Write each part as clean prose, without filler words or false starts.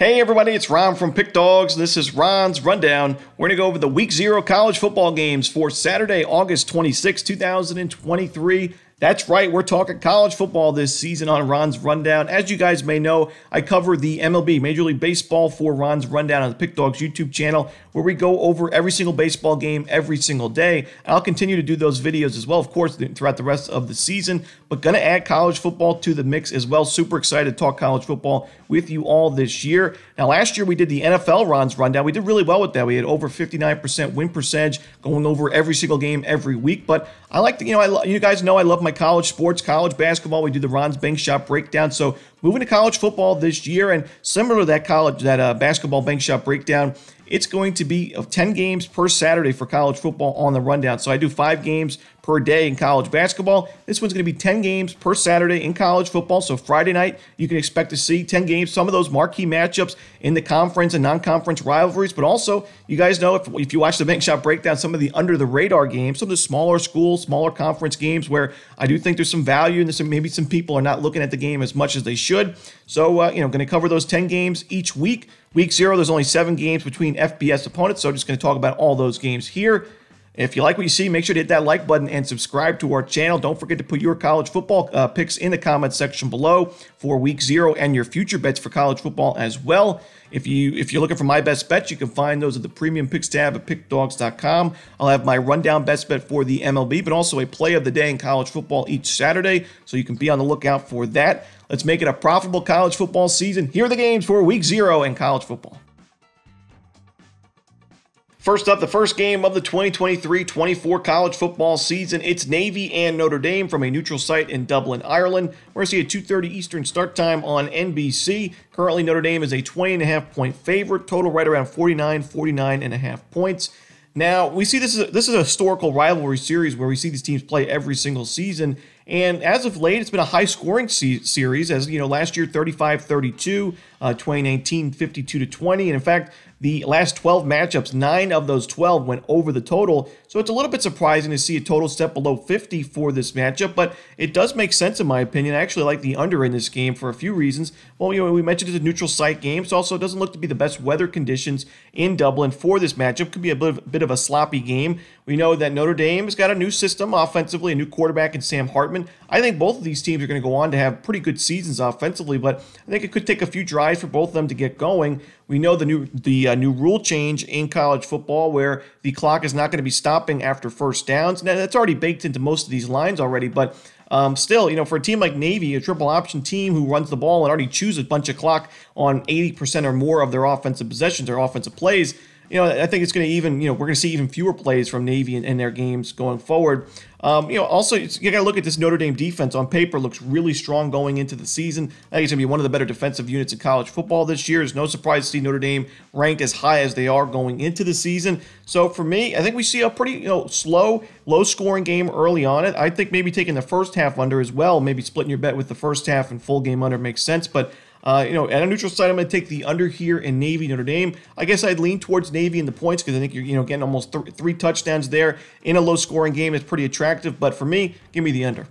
Hey everybody, it's Ron from Pick Dawgz. This is Ron's Rundown. We're going to go over the Week 0 college football games for Saturday, August 26, 2023. That's right, we're talking college football this season on Ron's Rundown. As you guys may know, I cover the MLB, Major League Baseball, for Ron's Rundown on the Pick Dawgz YouTube channel, where we go over every single baseball game every single day. I'll continue to do those videos as well, of course, throughout the rest of the season, but going to add college football to the mix as well. Super excited to talk college football with you all this year. Now, last year we did the NFL Ron's Rundown. We did really well with that. We had over 59% win percentage, going over every single game every week, but I like to, you guys know I love my college sports, college basketball. We do the Ron's Bank Shop breakdown. So moving to college football this year, and similar to that basketball bank shop breakdown, it's going to be 10 games per Saturday for college football on the rundown. So I do 5 games per day in college basketball. This one's going to be 10 games per Saturday in college football. So Friday night, you can expect to see 10 games, some of those marquee matchups in the conference and non-conference rivalries. But also, you guys know, if you watch the Bank Shop breakdown, some of the under-the-radar games, some of the smaller schools, smaller conference games where I do think there's some value and maybe some people are not looking at the game as much as they should. So, going to cover those 10 games each week. Week 0, there's only 7 games between FBS opponents, so I'm just going to talk about all those games here. If you like what you see, make sure to hit that like button and subscribe to our channel. Don't forget to put your college football picks in the comments section below for Week 0 and your future bets for college football as well. If you're looking for my best bets, you can find those at the Premium Picks tab at pickdawgz.com. I'll have my rundown best bet for the MLB, but also a play of the day in college football each Saturday, so you can be on the lookout for that. Let's make it a profitable college football season. Here are the games for Week 0 in college football. First up, the first game of the 2023-24 college football season. It's Navy and Notre Dame from a neutral site in Dublin, Ireland. We're going to see a 2:30 Eastern start time on NBC. Currently, Notre Dame is a 20.5-point favorite. Total right around 49.5 points. Now, we see this is a historical rivalry series where we see these teams play every single season. And as of late, it's been a high-scoring series. As you know, last year 35-32, 2019 52-20, and in fact, the last 12 matchups, 9 of those 12 went over the total. So it's a little bit surprising to see a total step below 50 for this matchup, but it does make sense in my opinion. I actually like the under in this game for a few reasons. Well, we mentioned it's a neutral site game, so also it doesn't look to be the best weather conditions in Dublin for this matchup. Could be a bit of a sloppy game. We know that Notre Dame has got a new system offensively, a new quarterback in Sam Hartman. I think both of these teams are going to go on to have pretty good seasons offensively, but I think it could take a few drives for both of them to get going. We know the new rule change in college football where the clock is not going to be stopping after first downs. Now, that's already baked into most of these lines already, but still, for a team like Navy, a triple option team who runs the ball and already chews a bunch of clock on 80% or more of their offensive possessions or offensive plays, I think it's going to we're going to see even fewer plays from Navy in their games going forward. Also, you got to look at this Notre Dame defense. On paper, looks really strong going into the season. I think it's going to be one of the better defensive units in college football this year. It's no surprise to see Notre Dame ranked as high as they are going into the season. So for me, I think we see a pretty slow, low-scoring game early on. I think maybe taking the first half under as well, maybe splitting your bet with the first half and full game under makes sense, but at a neutral site, I'm going to take the under here in Navy Notre Dame. I guess I'd lean towards Navy in the points because I think you're getting almost 3 touchdowns there in a low-scoring game. It's pretty attractive, but for me, give me the under.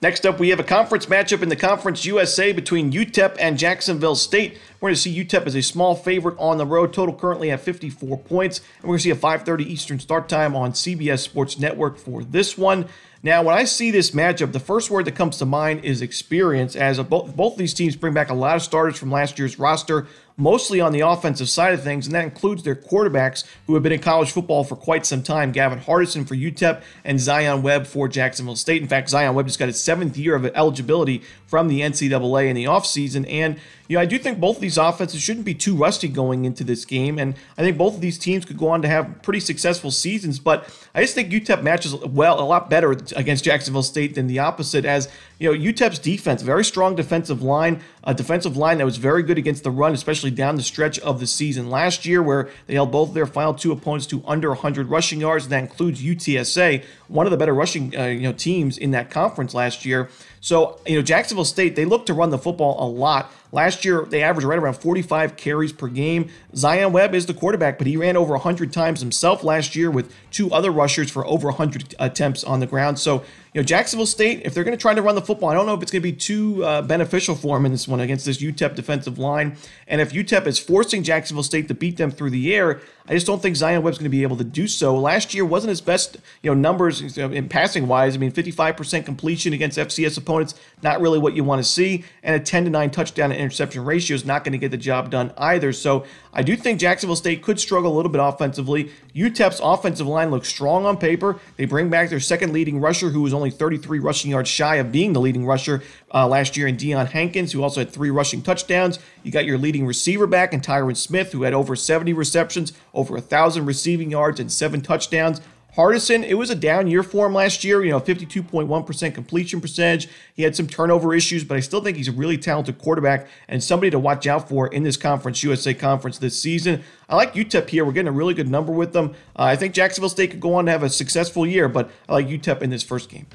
Next up, we have a conference matchup in the Conference USA between UTEP and Jacksonville State. We're going to see UTEP as a small favorite on the road, total currently at 54 points. And we're going to see a 5:30 Eastern start time on CBS Sports Network for this one. Now, when I see this matchup, the first word that comes to mind is experience, as both these teams bring back a lot of starters from last year's roster, mostly on the offensive side of things, and that includes their quarterbacks who have been in college football for quite some time. Gavin Hardison for UTEP and Zion Webb for Jacksonville State. In fact, Zion Webb just got his 7th year of eligibility from the NCAA in the offseason, and I do think both of these offenses shouldn't be too rusty going into this game, and I think both of these teams could go on to have pretty successful seasons, but I just think UTEP matches a lot better against Jacksonville State than the opposite, as UTEP's defense, very strong defensive line, a defensive line that was very good against the run, especially down the stretch of the season last year, where they held both of their final 2 opponents to under 100 rushing yards, and that includes UTSA, one of the better rushing teams in that conference last year. So, Jacksonville State, they look to run the football a lot. Last year, they averaged right around 45 carries per game. Zion Webb is the quarterback, but he ran over 100 times himself last year with 2 other rushers for over 100 attempts on the ground. So, Jacksonville State, if they're going to try to run the football, I don't know if it's going to be too beneficial for them in this one against this UTEP defensive line. And if UTEP is forcing Jacksonville State to beat them through the air, I just don't think Zion Webb's going to be able to do so. Last year wasn't his best, numbers in passing wise. I mean, 55% completion against FCS opponents, not really what you want to see. And a 10-9 touchdown and interception ratio is not going to get the job done either. So I do think Jacksonville State could struggle a little bit offensively. UTEP's offensive line looks strong on paper. They bring back their second leading rusher, who was only 33 rushing yards shy of being the leading rusher last year in Deion Hankins, who also had 3 rushing touchdowns. You got your leading receiver back in Tyron Smith, who had over 70 receptions, over 1,000 receiving yards, and 7 touchdowns. Hardison, it was a down year for him last year, 52.1% completion percentage. He had some turnover issues, but I still think he's a really talented quarterback and somebody to watch out for in this Conference USA Conference this season. I like UTEP here. We're getting a really good number with them. I think Jacksonville State could go on to have a successful year, but I like UTEP in this first game.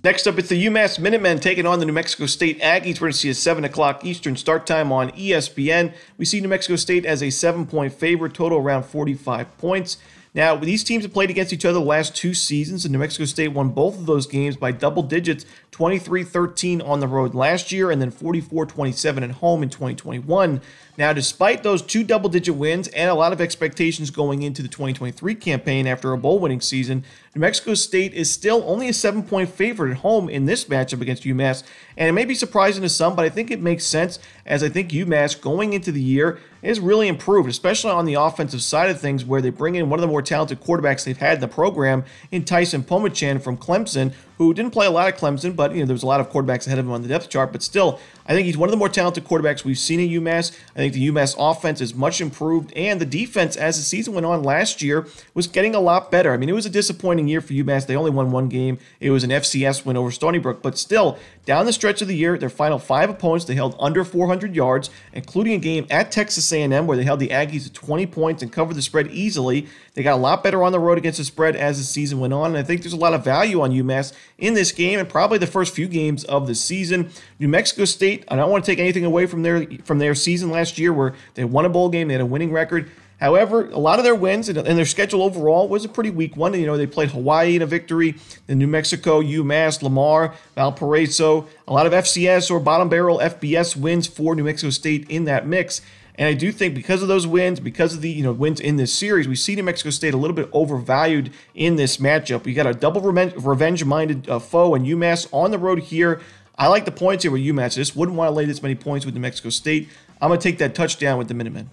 Next up, it's the UMass Minutemen taking on the New Mexico State Aggies. We're going to see a 7 o'clock Eastern start time on ESPN. We see New Mexico State as a 7-point favorite, total around 45 points. Now, these teams have played against each other the last 2 seasons, and New Mexico State won both of those games by double digits, 23-13 on the road last year, and then 44-27 at home in 2021. Now, despite those 2 double-digit wins and a lot of expectations going into the 2023 campaign after a bowl-winning season, New Mexico State is still only a 7-point favorite at home in this matchup against UMass. And it may be surprising to some, but I think it makes sense, as I think UMass going into the year is really improved, especially on the offensive side of things, where they bring in one of the more talented quarterbacks they've had in the program in Tyson Pomachan from Clemson, who didn't play a lot at Clemson, but there was a lot of quarterbacks ahead of him on the depth chart. But still, I think he's one of the more talented quarterbacks we've seen at UMass. I think the UMass offense is much improved, and the defense, as the season went on last year, was getting a lot better. I mean, it was a disappointing year for UMass. They only won 1 game. It was an FCS win over Stony Brook, but still, down the stretch of the year, their final 5 opponents, they held under 400 yards, including a game at Texas A&M where they held the Aggies to 20 points and covered the spread easily. They got a lot better on the road against the spread as the season went on, and I think there's a lot of value on UMass in this game and probably the first few games of the season. New Mexico State, I don't want to take anything away from their season last year where they won a bowl game, they had a winning record. However, a lot of their wins and their schedule overall was a pretty weak one. They played Hawaii in a victory, then New Mexico, UMass, Lamar, Valparaiso, a lot of FCS or bottom barrel FBS wins for New Mexico State in that mix. And I do think because of those wins, because of the wins in this series, we see New Mexico State a little bit overvalued in this matchup. You got a double revenge-minded foe and UMass on the road here. I like the points here with UMass. I just wouldn't want to lay this many points with New Mexico State. I'm going to take that touchdown with the Minutemen.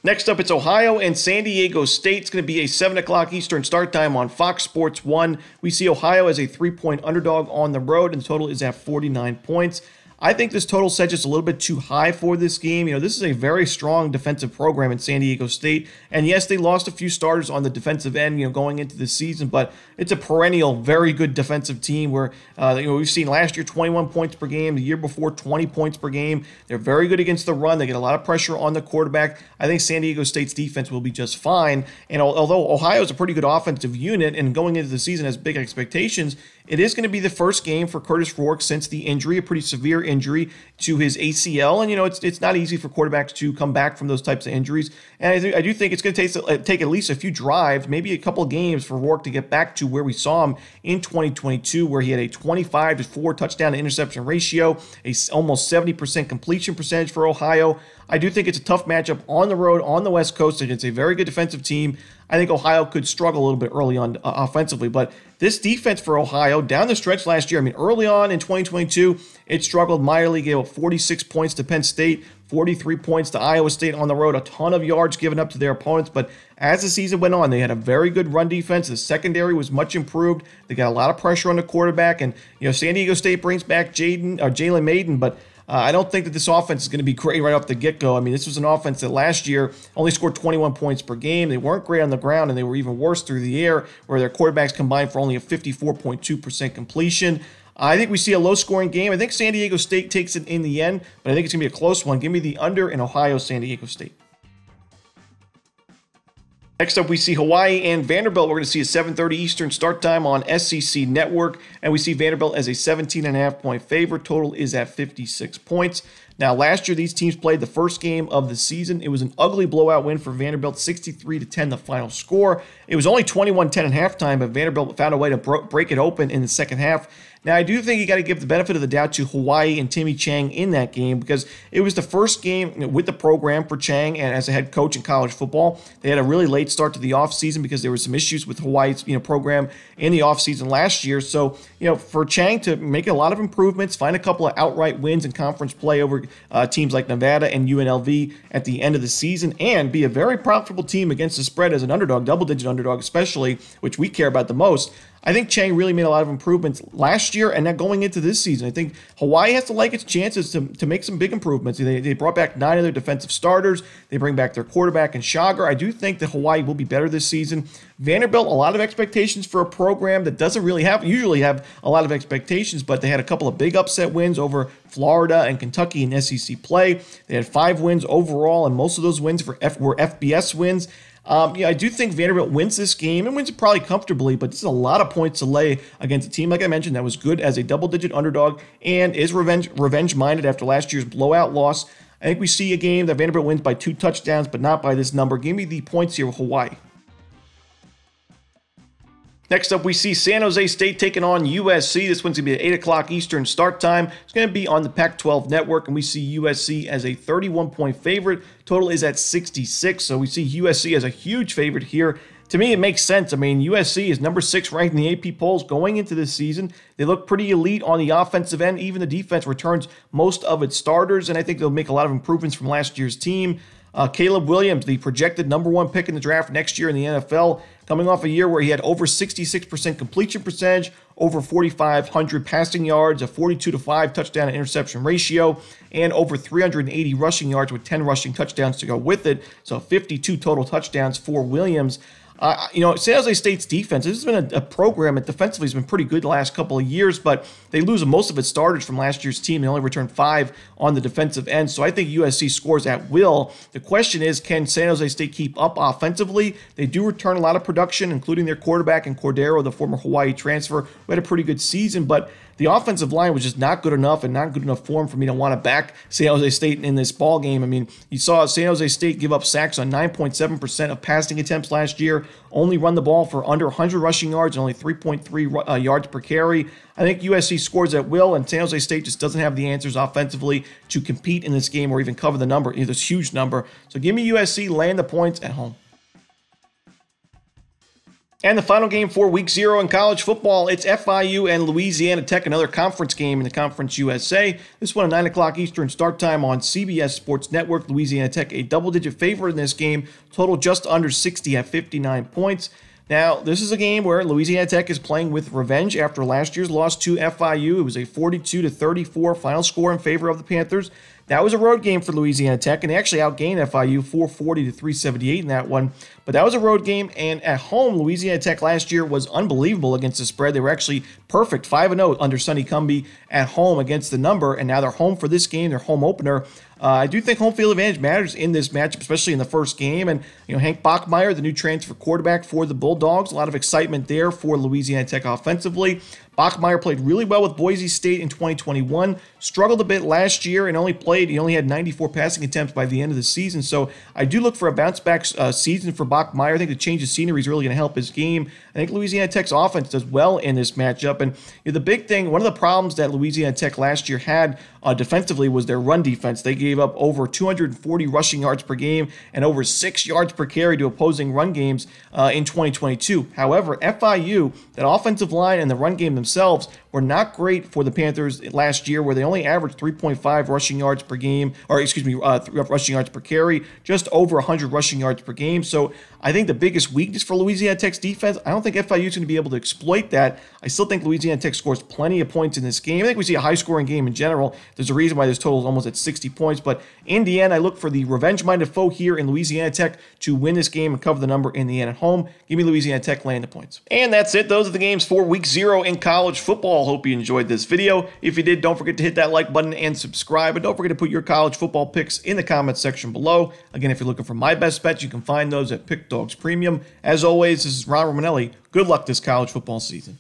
Next up, it's Ohio and San Diego State. It's going to be a 7 o'clock Eastern start time on Fox Sports 1. We see Ohio as a 3-point underdog on the road, and the total is at 49 points. I think this total set just a little bit too high for this game. This is a very strong defensive program in San Diego State. And yes, they lost a few starters on the defensive end, going into the season, but it's a perennial, very good defensive team where, we've seen last year 21 points per game, the year before 20 points per game. They're very good against the run. They get a lot of pressure on the quarterback. I think San Diego State's defense will be just fine. And although Ohio is a pretty good offensive unit and going into the season has big expectations, it is going to be the first game for Curtis Rourke since the injury, a pretty severe injury to his ACL. And, it's not easy for quarterbacks to come back from those types of injuries. And I do think it's going to take at least a few drives, maybe a couple of games for Rourke to get back to where we saw him in 2022, where he had a 25-4 touchdown to interception ratio, almost 70% completion percentage for Ohio. I do think it's a tough matchup on the road on the West Coast against a very good defensive team. I think Ohio could struggle a little bit early on offensively, but this defense for Ohio down the stretch last year, early on in 2022, it struggled mightily, gave up 46 points to Penn State, 43 points to Iowa State on the road, a ton of yards given up to their opponents. But as the season went on, they had a very good run defense. The secondary was much improved. They got a lot of pressure on the quarterback, and San Diego State brings back Jalen Maiden, but I don't think that this offense is going to be great right off the get-go. This was an offense that last year only scored 21 points per game. They weren't great on the ground, and they were even worse through the air, where their quarterbacks combined for only a 54.2% completion. I think we see a low-scoring game. I think San Diego State takes it in the end, but I think it's going to be a close one. Give me the under in Ohio, San Diego State. Next up, we see Hawaii and Vanderbilt. We're going to see a 7:30 Eastern start time on SEC Network, and we see Vanderbilt as a 17.5-point favorite. Total is at 56 points. Now, last year, these teams played the first game of the season. It was an ugly blowout win for Vanderbilt, 63-10 the final score. It was only 21-10 at halftime, but Vanderbilt found a way to break it open in the second half. Now, I do think you got to give the benefit of the doubt to Hawaii and Timmy Chang in that game because it was the first game with the program for Chang and as a head coach in college football. They had a really late start to the offseason because there were some issues with Hawaii's program in the offseason last year. So, for Chang to make a lot of improvements, find a couple of outright wins in conference play over teams like Nevada and UNLV at the end of the season and be a very profitable team against the spread as an underdog, double-digit underdog especially, which we care about the most. I think Chang really made a lot of improvements last year and now going into this season. I think Hawaii has to like its chances to make some big improvements. They brought back 9 of their defensive starters. They bring back their quarterback and Shagar. I do think that Hawaii will be better this season. Vanderbilt, a lot of expectations for a program that doesn't really usually have a lot of expectations, but they had a couple of big upset wins over Florida and Kentucky in SEC play. They had 5 wins overall, and most of those wins were FBS wins. I do think Vanderbilt wins this game and wins it probably comfortably, but this is a lot of points to lay against a team, like I mentioned, that was good as a double-digit underdog and is revenge-minded after last year's blowout loss. I think we see a game that Vanderbilt wins by 2 touchdowns, but not by this number. Give me the points here with Hawaii. Next up, we see San Jose State taking on USC. This one's going to be at 8 o'clock Eastern start time. It's going to be on the Pac-12 network, and we see USC as a 31-point favorite. Total is at 66, so we see USC as a huge favorite here. To me, it makes sense. I mean, USC is number 6 ranked in the AP polls going into this season. They look pretty elite on the offensive end. Even the defense returns most of its starters, and I think they'll make a lot of improvements from last year's team. Caleb Williams, the projected number 1 pick in the draft next year in the NFL, coming off a year where he had over 66% completion percentage, over 4,500 passing yards, a 42-5 touchdown and interception ratio, and over 380 rushing yards with 10 rushing touchdowns to go with it. So 52 total touchdowns for Williams. San Jose State's defense, this has been a program that defensively has been pretty good the last couple of years, but they lose most of its starters from last year's team. They only return 5 on the defensive end, so I think USC scores at will. The question is, can San Jose State keep up offensively? They do return a lot of production, including their quarterback and Cordero, the former Hawaii transfer, who had a pretty good season, but the offensive line was just not good enough and not good enough form for me to want to back San Jose State in this ball game. I mean, you saw San Jose State give up sacks on 9.7% of passing attempts last year, only run the ball for under 100 rushing yards and only 3.3 yards per carry. I think USC scores at will, and San Jose State just doesn't have the answers offensively to compete in this game or even cover the number, this huge number. So give me USC laying the points at home. And the final game for Week 0 in college football, it's FIU and Louisiana Tech, another conference game in the Conference USA. This one at 9 o'clock Eastern start time on CBS Sports Network. Louisiana Tech a double-digit favorite in this game, total just under 60 at 59 points. Now, this is a game where Louisiana Tech is playing with revenge after last year's loss to FIU. It was a 42-34 final score in favor of the Panthers. That was a road game for Louisiana Tech, and they actually outgained FIU 440-378 in that one. But that was a road game, and at home, Louisiana Tech last year was unbelievable against the spread. They were actually perfect, 5-0 under Sonny Cumbie at home against the number, and now they're home for this game, their home opener. I do think home field advantage matters in this matchup, especially in the first game. And, Hank Bachmeier, the new transfer quarterback for the Bulldogs, a lot of excitement there for Louisiana Tech offensively. Bachmeier played really well with Boise State in 2021, struggled a bit last year and he only had 94 passing attempts by the end of the season. So I do look for a bounce-back season for Bachmeier. I think the change of scenery is really going to help his game. I think Louisiana Tech's offense does well in this matchup. And the big thing, one of the problems that Louisiana Tech last year had defensively was their run defense. They gave up over 240 rushing yards per game and over 6 yards per carry to opposing run games in 2022. However, FIU, that offensive line and the run game themselves were not great for the Panthers last year, where they only averaged 3.5 rushing yards per game, rushing yards per carry, just over 100 rushing yards per game. So I think the biggest weakness for Louisiana Tech's defense, I don't think FIU is going to be able to exploit that. I still think Louisiana Tech scores plenty of points in this game. I think we see a high-scoring game in general. There's a reason why this total is almost at 60 points. But in the end, I look for the revenge-minded foe here in Louisiana Tech to win this game and cover the number in the end at home. Give me Louisiana Tech laying the points. And that's it. Those are the games for Week 0 in college football. football. Hope you enjoyed this video. If you did, don't forget to hit that like button and subscribe. And don't forget to put your college football picks in the comments section below. Again, if you're looking for my best bets, you can find those at Pickdawgz Premium. As always, this is Romanelli. Good luck this college football season.